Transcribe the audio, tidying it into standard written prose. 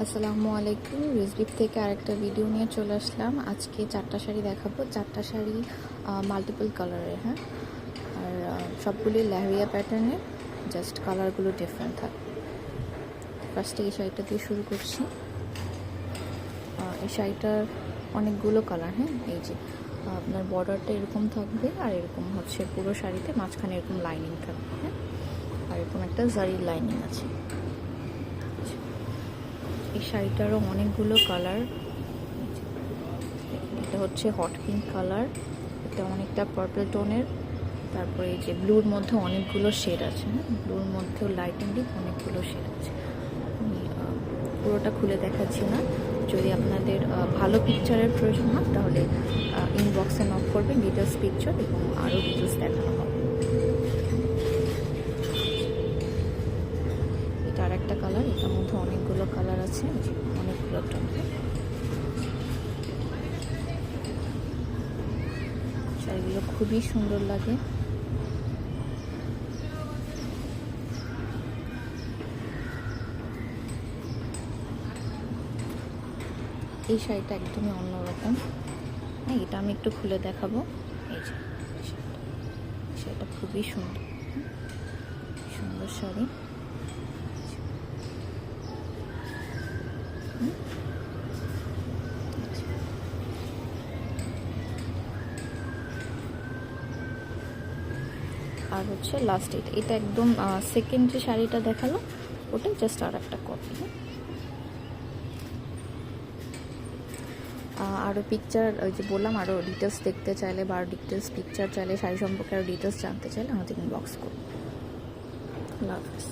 আসসালামু আলাইকুম। রিজভিভ থেকে আরেকটা ভিডিও নিয়ে চলে আসলাম। আজকে 4টা শাড়ি দেখাবো। 4টা শাড়ি মাল্টিপল কালারের, হ্যাঁ, আর সবগুলি লেহেরিয়া প্যাটার্নের, জাস্ট কালারগুলো ডিফারেন্ট থাকবে। ফার্স্টে এই শাড়িটা দিয়ে শুরু করছি। এই শাড়িটার অনেকগুলো কালার, হ্যাঁ, এই যে আপনার বর্ডারটা এরকম থাকবে, আর এরকম হচ্ছে পুরো শাড়িতে মাঝখানে এরকম লাইনিং থাকবে, হ্যাঁ, আর এরকম একটা জারির লাইনিং আছে। এই শাড়িটারও অনেকগুলো কালার। এটা হচ্ছে হট পিঙ্ক কালার, এটা অনেকটা পার্পল টোনের, তারপরে এই যে ব্লুর মধ্যে অনেকগুলো শেড আছে, হ্যাঁ, ব্লুর মধ্যেও লাইটিং ডিপ অনেকগুলো শেড আছে। আমি পুরোটা খুলে দেখাচ্ছি না। যদি আপনাদের ভালো পিকচারের প্রয়োজন হয় তাহলে ইনবক্সে নক করবেন, ডিটেলস পিকচার এবং আরও ডিটেলস দেখানো হবে। এটা আর একটা কালার, এটার মধ্যে অনেকগুলো কালার আছে, অনেকগুলো টোন। শাড়িগুলো খুবই সুন্দর লাগে। এই শাড়িটা একদমই অন্যরকম, হ্যাঁ, এটা আমি একটু খুলে দেখাবো। এই যে শাড়িটা খুবই সুন্দর, সুন্দর শাড়ি। আর হচ্ছে লাস্ট এটা একদম সেকেন্ড যে শাড়িটা দেখালো ওটা জাস্ট আর একটা কপি। আরও পিকচার, ওই যে বললাম, আরও ডিটেলস দেখতে চাইলে বা আরও ডিটেলস পিকচার চাইলে, শাড়ি সম্পর্কে আরও ডিটেলস জানতে চাইলে আমাদের ইনবক্স করুন। আল্লাহ হাফিজ।